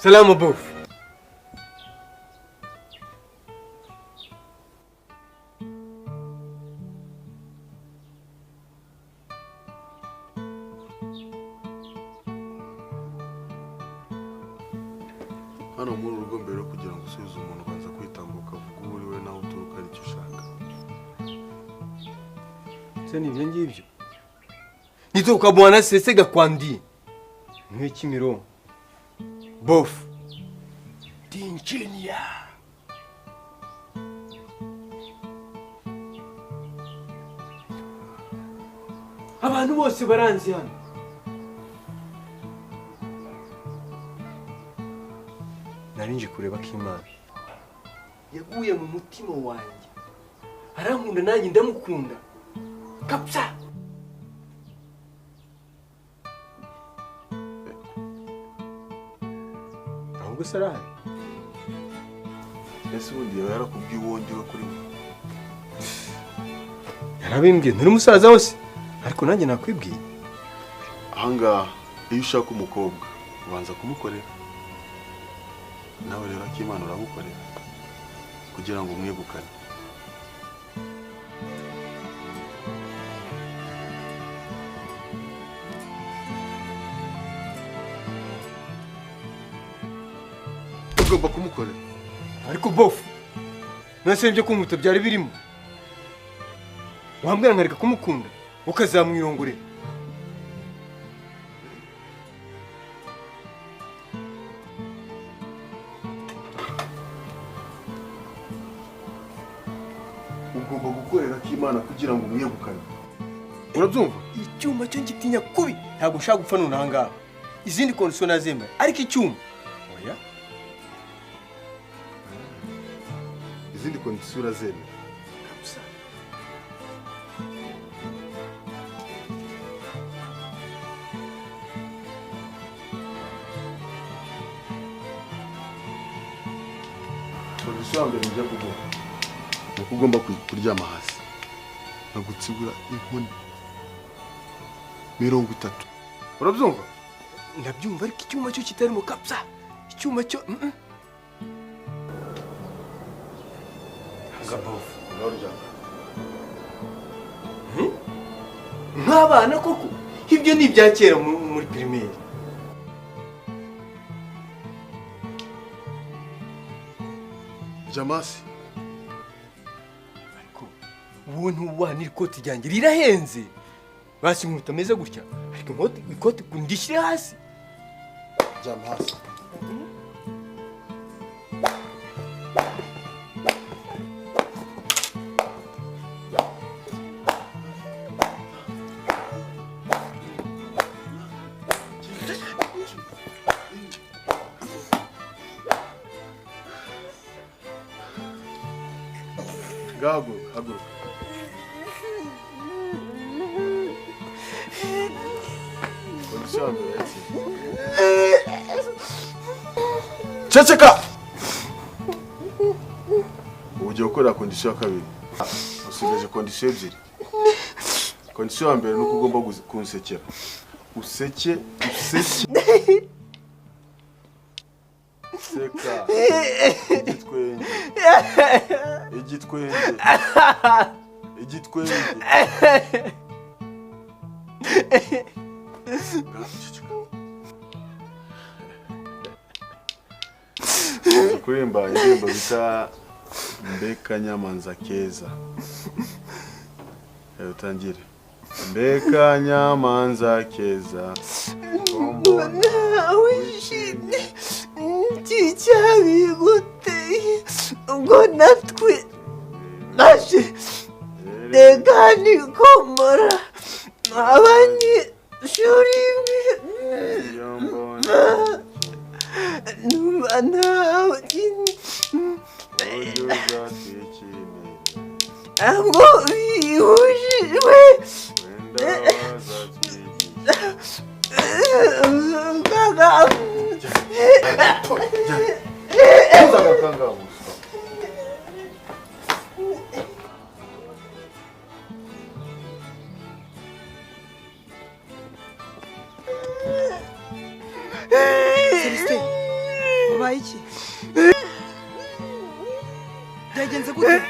Salam bof. Hano muri urugo mbere kugira ngo usubize umuntu baza kwitambuka vuga uri we naho uturuka ari cyo ushaka. Sani ibyo ngibyo. Nitoka bwana sesega kwandi. Niwe Kimironko. Bof. Dinjenia. Abantu bose baranzi hano. Narinje kureba Kimana. Yaguye mu mutima wanjye. Arankunda nanjye ndamukunda. Kapsa. Ahubwo saraha. Ese ubundi yarakubwiye uwongewe kuri we. Yarabimbwiye nturi umusaza wose. Ariko nanjye nakwibwiye. Ahangaha iyo ushaka umukobwa ubanza kumukorera. Nawe rero Kimana uramukorera kugira ngo umwegukane. Ugomba kumukorera. Ariko bofu. Nase ibyo kumuta byari birimo. Wambwira nkareka kumukunda ukazamwirongorera. Ugomba gukorera Kimana kugira ngo umwegukane. Urabyumva? Icyuma cyo ngitinya kubi ntabwo nshaka gupfa none ahangaha. Izindi condition nazemera ariko icyuma. Oya. Izindi condition urazemera. Kapsa. Condition mbere njya kuguha. Nuko ugomba kuryama hasi. Nagutsibura inkoni 30. Urabyumva? Ndabyumva ariko icyuma cyo kitarimo kapsa. Icyuma cyo Gabof, unaryama. Nk'abana koko. Ibyo ni ibya kera muri primaire. Jamasi. Ariko wowe ntubana ikoti ryanjye rirahenze. Basi nk'uta meze gutya. Ariko ikoti kundishyire hasi. Jamasi. Haguruka. Condition yatsi. Ceceka. Uje gukora condition ya kabiri. Usigaje condition ebyiri. Condition ya mbere nuko ugomba kunsekera. Useke. Seka. Igitwenge. Kurimba indirimbo bita Mbeka Nyamanza Keza. Utangire. Mbeka Nyamanza Keza. Mbona wishimye cyabiguteye ubwo natwe naje reka nikomora abanyeshuri numva nawe ngo bihujijwe habaye iki byagenze gute